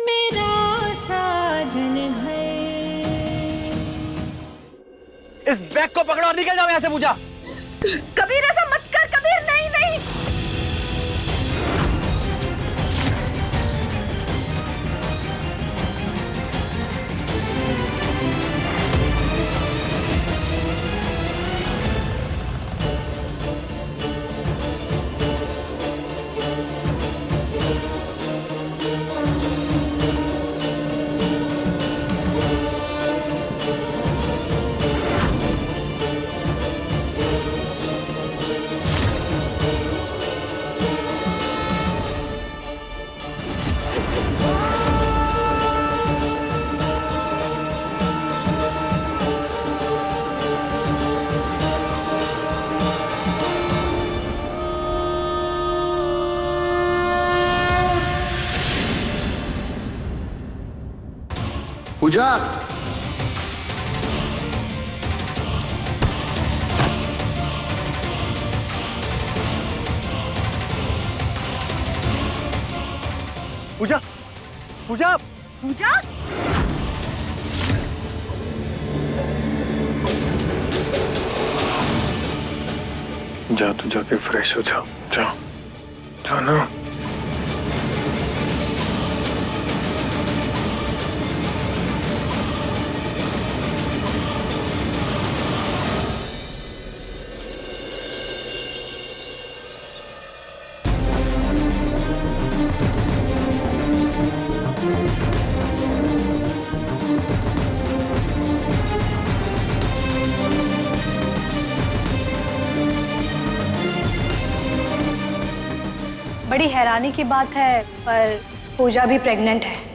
मेरा साजन घर। इस बैग को पकड़ो और निकल जाओ यहाँ से पूजा। कबीर ऐसा मत कर कबीर, नहीं नहीं। पूजा, पूजा, पूजा, पूजा जा, तू जाके फ्रेश हो जा, जा, जा ना। बड़ी हैरानी की बात है, पर पूजा भी प्रेग्नेंट है।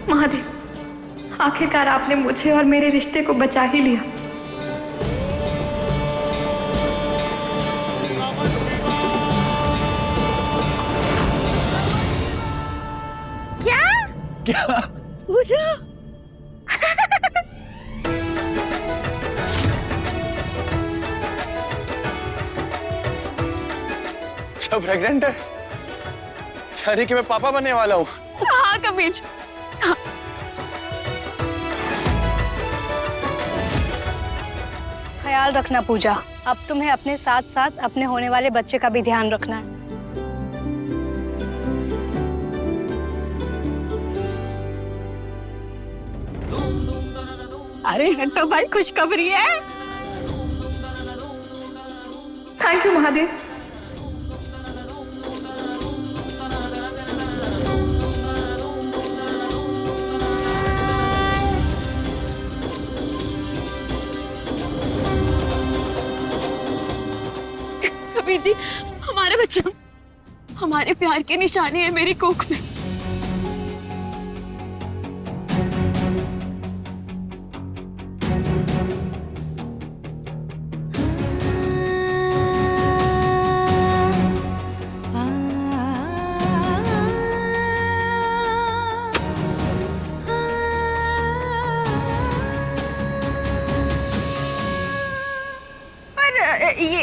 महादेव, आखिरकार आपने मुझे और मेरे रिश्ते को बचा ही लिया। क्या क्या? पूजा सब प्रेग्नेंट है? यानी कि मैं पापा बनने वाला हूँ। हाँ कबीर, ख्याल रखना पूजा, अब तुम्हें अपने साथ साथ अपने होने वाले बच्चे का भी ध्यान रखना है। अरे हटो भाई, खुशखबरी है। Thank you Mahadev. कबीर जी, हमारा बच्चा हमारे प्यार की निशानी है मेरी कोख में।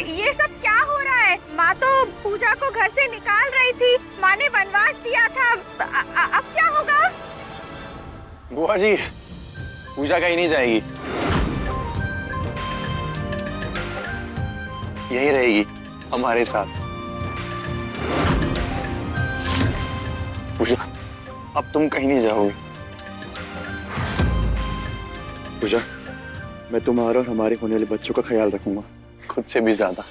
ये सब क्या हो रहा है? माँ तो पूजा को घर से निकाल रही थी, माँ ने वनवास दिया था। अब क्या होगा? बुआ जी, पूजा कहीं नहीं जाएगी, यही रहेगी हमारे साथ। पूजा, अब तुम कहीं नहीं जाओगी। पूजा, मैं तुम्हारा और हमारे होने वाले बच्चों का ख्याल रखूंगा, खुद से भी ज्यादा।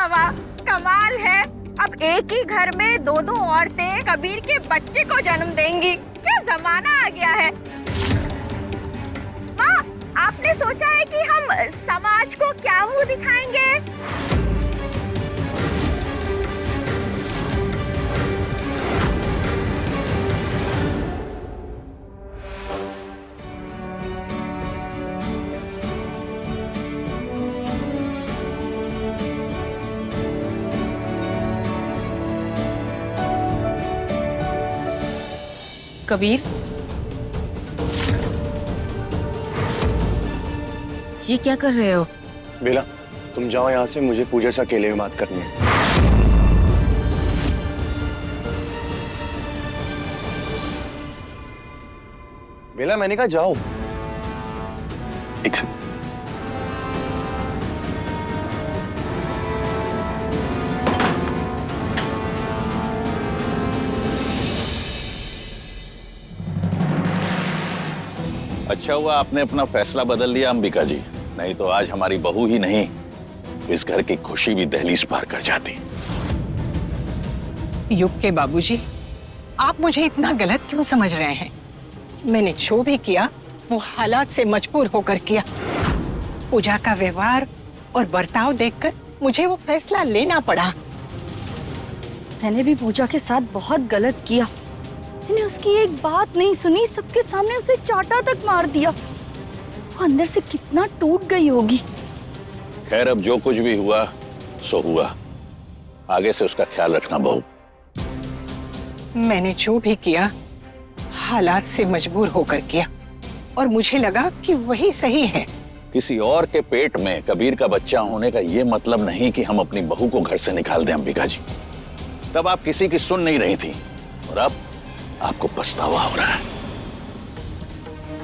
वाह वाह, कमाल है। अब एक ही घर में दो दो औरतें कबीर के बच्चे को जन्म देंगी। क्या जमाना आ गया है। माँ, आपने सोचा है कि हम समाज को क्या मुंह दिखाएंगे? कबीर, ये क्या कर रहे हो? बेला, तुम जाओ यहाँ से, मुझे पूजा से अकेले में बात करनी है। बेला, मैंने कहा जाओ। एक सेकंड। अच्छा हुआ आपने अपना फैसला बदल लिया अंबिका जी, नहीं तो आज हमारी बहू ही नहीं, इस घर की खुशी भी दहलीज पार कर जाती। युग के बाबूजी, आप मुझे इतना गलत क्यों समझ रहे हैं? मैंने जो भी किया वो हालात से मजबूर होकर किया। पूजा का व्यवहार और बर्ताव देखकर मुझे वो फैसला लेना पड़ा। मैंने भी पूजा के साथ बहुत गलत किया। मैंने उसकी एक बात नहीं सुनी, सबके सामने उसे चाटा तक मार दिया। वो अंदर से कितना टूट गई होगी। खैर, अब जो कुछ भी हुआ सो हुआ, आगे से उसका ख्याल रखना बहू। मैंने जो भी किया हालात से मजबूर होकर किया और मुझे लगा कि वही सही है। किसी और के पेट में कबीर का बच्चा होने का ये मतलब नहीं कि हम अपनी बहू को घर से निकाल दें अंबिका जी। तब आप किसी की सुन नहीं रही थी और अब आपको पछतावा हो रहा है।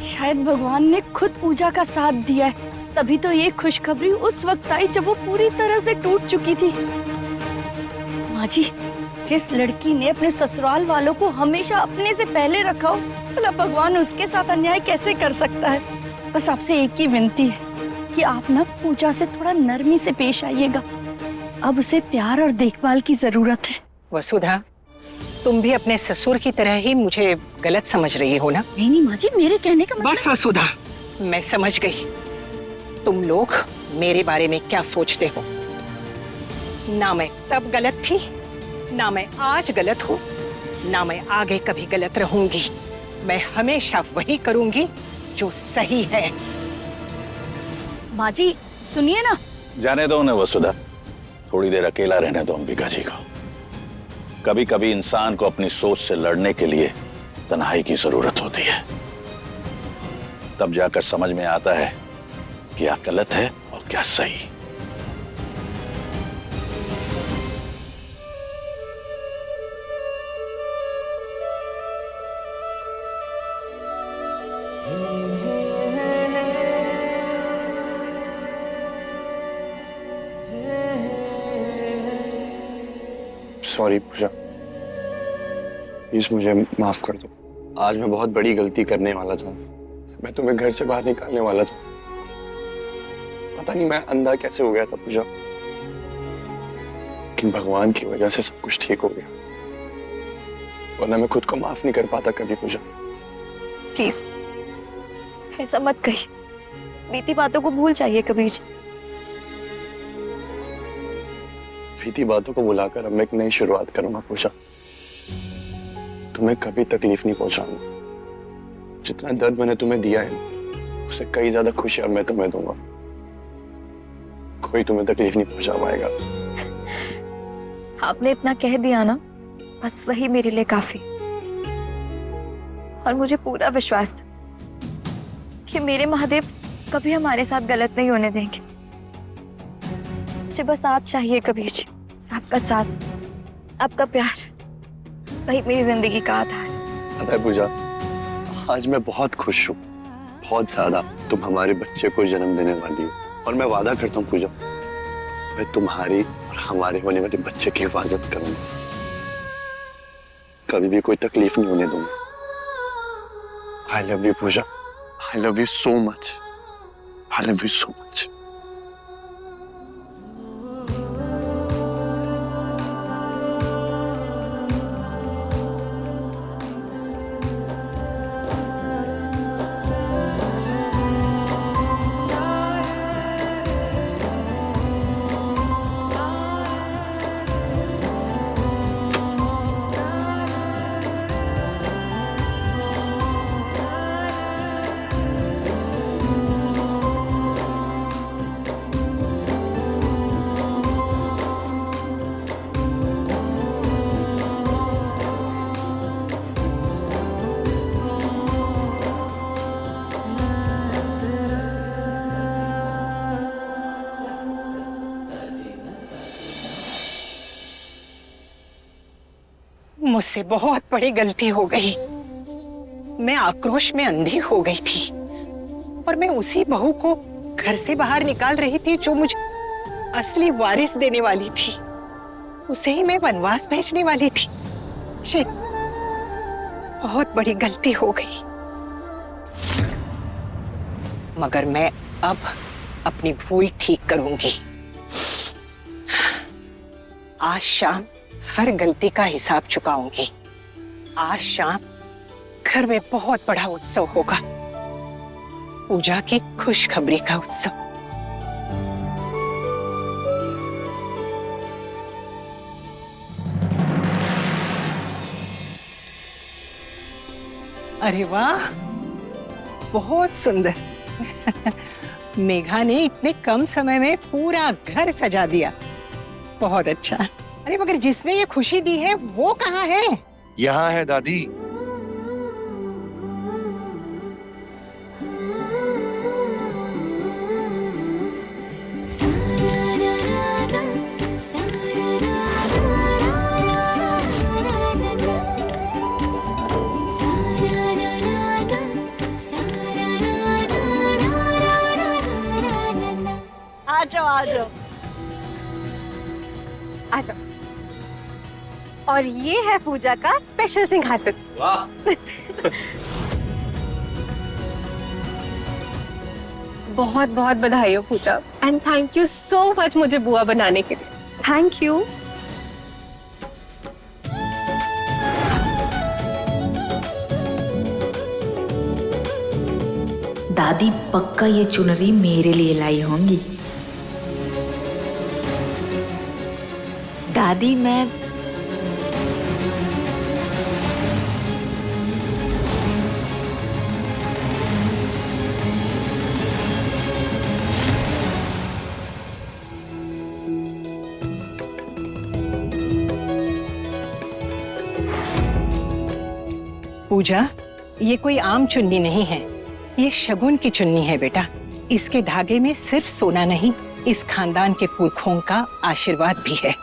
शायद भगवान ने खुद पूजा का साथ दिया है, तभी तो ये खुशखबरी उस वक्त आई जब वो पूरी तरह से टूट चुकी थी। माँ जी, जिस लड़की ने अपने ससुराल वालों को हमेशा अपने से पहले रखा हो, भला भगवान उसके साथ अन्याय कैसे कर सकता है। बस आपसे एक ही विनती है कि आप ना पूजा से थोड़ा नरमी से पेश आइएगा। अब उसे प्यार और देखभाल की जरूरत है। वसुधा, तुम भी अपने ससुर की तरह ही मुझे गलत समझ रही हो ना? नहीं नहीं माँ जी, मेरे कहने का मतलब। बस वसुधा, मैं समझ गई तुम लोग मेरे बारे में क्या सोचते हो। ना मैं तब गलत थी, ना मैं आज गलत हूँ, ना मैं आगे कभी गलत रहूंगी। मैं हमेशा वही करूंगी जो सही है। माँ जी सुनिए ना। जाने दो उन्हें वसुधा, थोड़ी देर अकेला रहने दो अंबिका जी को। कभी कभी इंसान को अपनी सोच से लड़ने के लिए तन्हाई की जरूरत होती है, तब जाकर समझ में आता है क्या गलत है और क्या सही। सॉरी पूजा, प्लीज मुझे माफ कर दो। आज मैं बहुत बड़ी गलती करने वाला था। मैं तुम्हें घर से बाहर निकालने वाला था। पता नहीं मैं अंधा कैसे हो गया था पूजा, लेकिन भगवान की वजह से सब कुछ ठीक हो गया, वरना मैं खुद को माफ नहीं कर पाता कभी पूजा। प्लीज ऐसा मत कही, बीती बातों को भूल जाइए कबीर जी। बीती बातों को भुलाकर अब मैं एक नई शुरुआत करूंगा पूजा। तुम्हें कभी तकलीफ नहीं पहुंचाऊंगा। जितना दर्द मैंने तुम्हें दिया है उससे कई ज्यादा खुशियां मैं तुम्हें दूंगा। कोई तुम्हें तकलीफ नहीं पहुंचा पाएगा। आपने इतना कह दिया ना, बस वही मेरे लिए काफी। और मुझे पूरा विश्वास था कि मेरे महादेव कभी हमारे साथ गलत नहीं होने देंगे। मुझे बस आप चाहिए कबीर जी, आपका साथ, आपका प्यार, वही मेरी जिंदगी का आधार है। पता है पूजा, आज मैं बहुत खुश हूँ, बहुत ज्यादा। तुम हमारे बच्चे को जन्म देने वाली हो और मैं वादा करता हूँ पूजा, मैं तुम्हारी और हमारे होने वाले बच्चे की हिफाजत करूंगा। कभी भी कोई तकलीफ नहीं होने दूंगा। I love you Pooja, I love you so much, I love you so much. मुझसे बहुत बड़ी गलती हो गई। मैं आक्रोश में अंधी हो गई थी और मैं उसी बहू को घर से बाहर निकाल रही थी जो मुझे असली वारिस देने वाली थी। उसे ही मैं वनवास भेजने वाली थी। शी, बहुत बड़ी गलती हो गई। मगर मैं अब अपनी भूल ठीक करूंगी। आज शाम हर गलती का हिसाब चुकाऊंगी। आज शाम घर में बहुत बड़ा उत्सव होगा, पूजा की खुशखबरी का उत्सव। अरे वाह, बहुत सुंदर। मेघा ने इतने कम समय में पूरा घर सजा दिया। बहुत अच्छा। अरे मगर जिसने ये खुशी दी है वो कहाँ है? यहाँ है दादी। आ जाओ आ जाओ आ जाओ। और ये है पूजा का स्पेशल सिंहासन। वाह। बहुत बहुत बधाई हो Puja, and thank you so much मुझे बुआ बनाने के लिए। Thank you. दादी पक्का ये चुनरी मेरे लिए लाई होंगी। दादी मैं पूजा, ये कोई आम चुन्नी नहीं है, ये शगुन की चुन्नी है बेटा। इसके धागे में सिर्फ सोना नहीं, इस खानदान के पुरखों का आशीर्वाद भी है।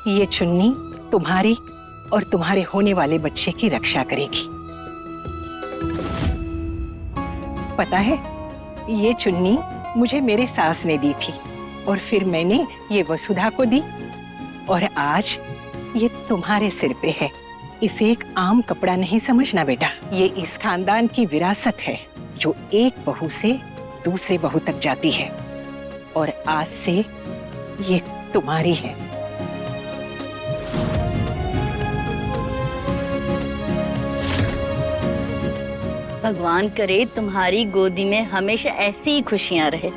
ये चुन्नी तुम्हारी और तुम्हारे होने वाले बच्चे की रक्षा करेगी। पता है, ये चुन्नी मुझे मेरे सास ने दी थी और फिर मैंने ये वसुधा को दी, और आज ये तुम्हारे सिर पे है। इसे एक आम कपड़ा नहीं समझना बेटा, ये इस खानदान की विरासत है जो एक बहू से दूसरे बहू तक जाती है, और आज से ये तुम्हारी है। भगवान करे तुम्हारी गोदी में हमेशा ऐसी ही खुशियां रहे।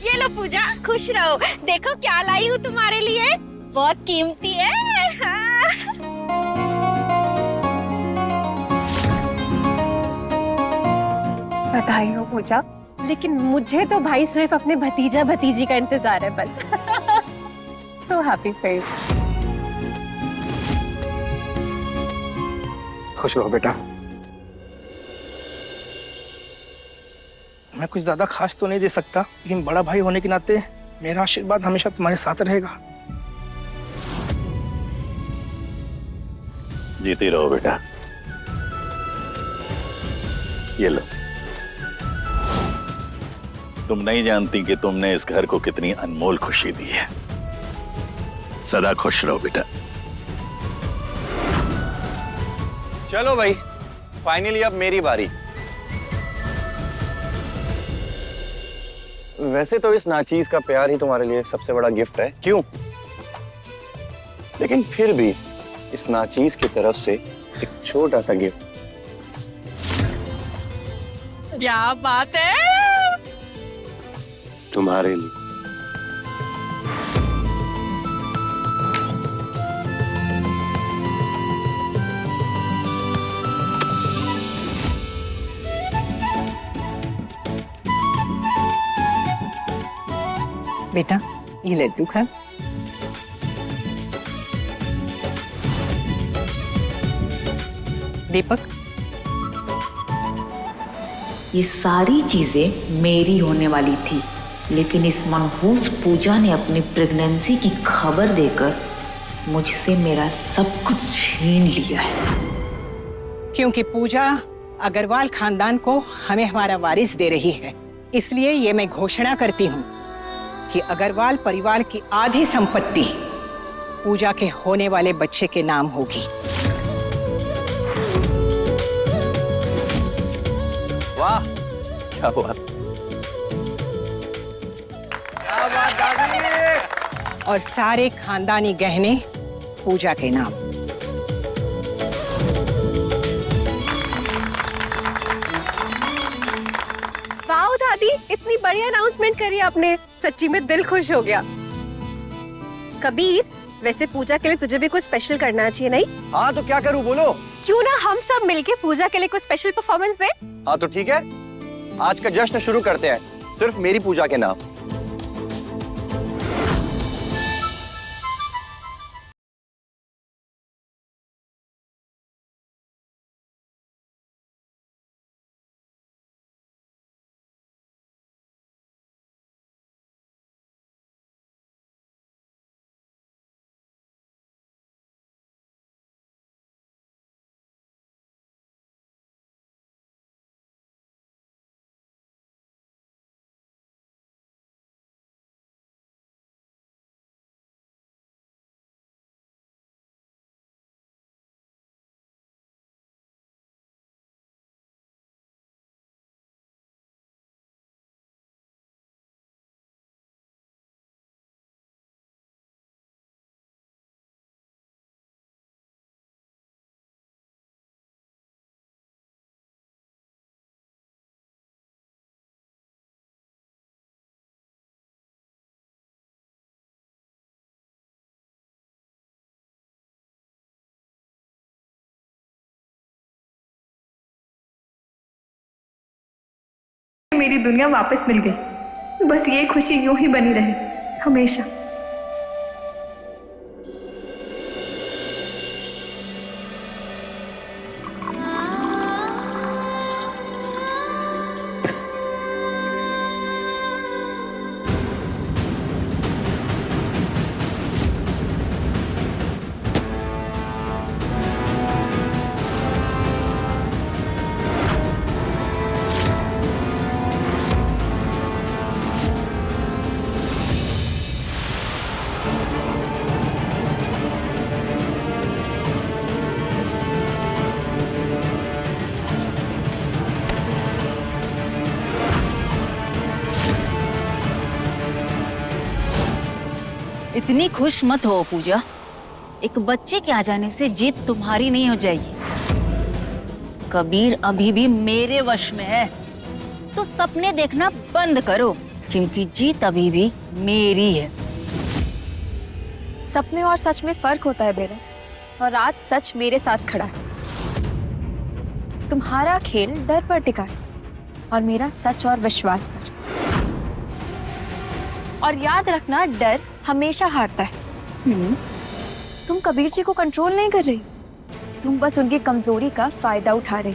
ये लो पूजा, खुश रहो। देखो क्या लाई हूँ तुम्हारे लिए, बहुत कीमती है। बधाई हो पूजा, लेकिन मुझे तो भाई सिर्फ अपने भतीजा भतीजी का इंतजार है बस। So happy for you. खुश रहो बेटा। मैं कुछ ज्यादा खास तो नहीं दे सकता, लेकिन बड़ा भाई होने के नाते मेरा आशीर्वाद हमेशा तुम्हारे साथ रहेगा। जीती रहो बेटा। ये लो। तुम नहीं जानती कि तुमने इस घर को कितनी अनमोल खुशी दी है। सदा खुश रहो बेटा। चलो भाई, फाइनली अब मेरी बारी। वैसे तो इस नाचीज का प्यार ही तुम्हारे लिए सबसे बड़ा गिफ्ट है, क्यों? लेकिन फिर भी इस नाचीज की तरफ से एक छोटा सा गिफ्ट। क्या बात है। तुम्हारे लिए। बेटा, ये लड्डू खा। दीपक, ये सारी चीजें मेरी होने वाली थी, लेकिन इस मनहूस पूजा ने अपनी प्रेगनेंसी की खबर देकर मुझसे मेरा सब कुछ छीन लिया है। क्योंकि पूजा अग्रवाल खानदान को हमें हमारा वारिस दे रही है, इसलिए ये मैं घोषणा करती हूँ कि अग्रवाल परिवार की आधी संपत्ति पूजा के होने वाले बच्चे के नाम होगी। वाह, क्या बात, क्या बात दादी। और सारे खानदानी गहने पूजा के नाम। वाओ दादी, इतनी बड़ी अनाउंसमेंट करी आपने, सच्ची में दिल खुश हो गया। कबीर, वैसे पूजा के लिए तुझे भी कुछ स्पेशल करना चाहिए नहीं? हाँ तो क्या करूँ बोलो? क्यों ना हम सब मिलके पूजा के लिए कुछ स्पेशल परफॉर्मेंस दें? हाँ तो ठीक है, आज का जश्न शुरू करते हैं, सिर्फ मेरी पूजा के नाम। मेरी दुनिया वापस मिल गई। बस ये खुशी यूं ही बनी रहे हमेशा। इतनी खुश मत हो पूजा, एक बच्चे के आ जाने से जीत तुम्हारी नहीं हो जाएगी। कबीर अभी भी मेरे वश में है, तो सपने देखना बंद करो, क्योंकि जीत अभी भी मेरी है। सपने और सच में फर्क होता है बेटा, और आज सच मेरे साथ खड़ा है। तुम्हारा खेल डर पर टिका है और मेरा सच और विश्वास पर। और याद रखना, डर हमेशा हारता है। तुम कबीर जी को कंट्रोल नहीं कर रही, तुम बस उनकी कमजोरी का फायदा उठा रही।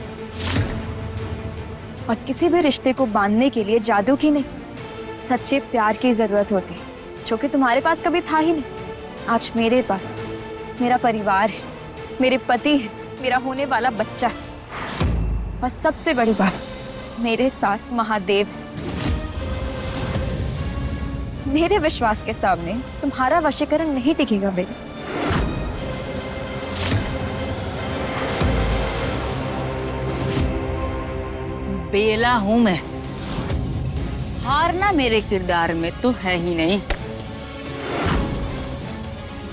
और किसी भी रिश्ते को बांधने के लिए जादू की नहीं, सच्चे प्यार की जरूरत होती है, जो कि तुम्हारे पास कभी था ही नहीं। आज मेरे पास मेरा परिवार है, मेरे पति है, मेरा होने वाला बच्चा है, और सबसे बड़ी बात, मेरे साथ महादेव है। मेरे विश्वास के सामने तुम्हारा वशीकरण नहीं टिकेगा बेटा। बेला हूं मैं, हारना मेरे किरदार में तो है ही नहीं।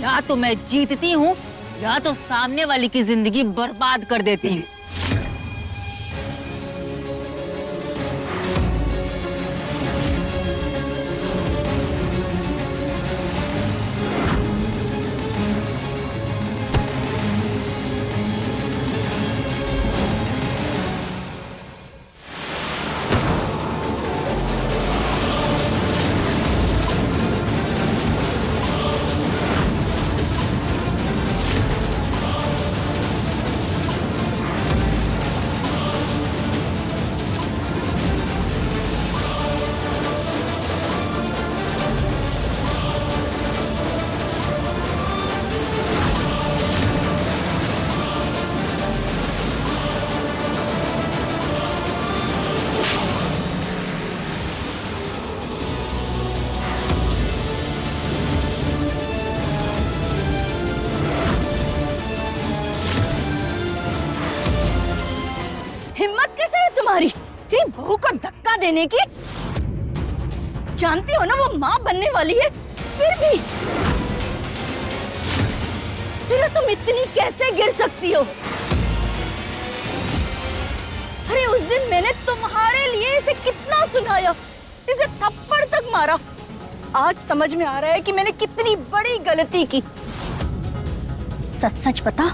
या तो मैं जीतती हूँ या तो सामने वाली की जिंदगी बर्बाद कर देती हूँ। मारी तेरी बहू को धक्का देने की? जानती हो ना वो माँ बनने वाली है, फिर तुम इतनी कैसे गिर सकती हो? अरे उस दिन मैंने तुम्हारे लिए इसे कितना सुनाया, इसे थप्पड़ तक मारा। आज समझ में आ रहा है कि मैंने कितनी बड़ी गलती की। सच सच बता,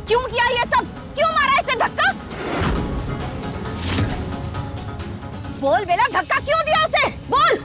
क्यों किया ये सब? क्यों मारा इसे धक्का? बोल बेला, धक्का क्यों दिया उसे? बोल।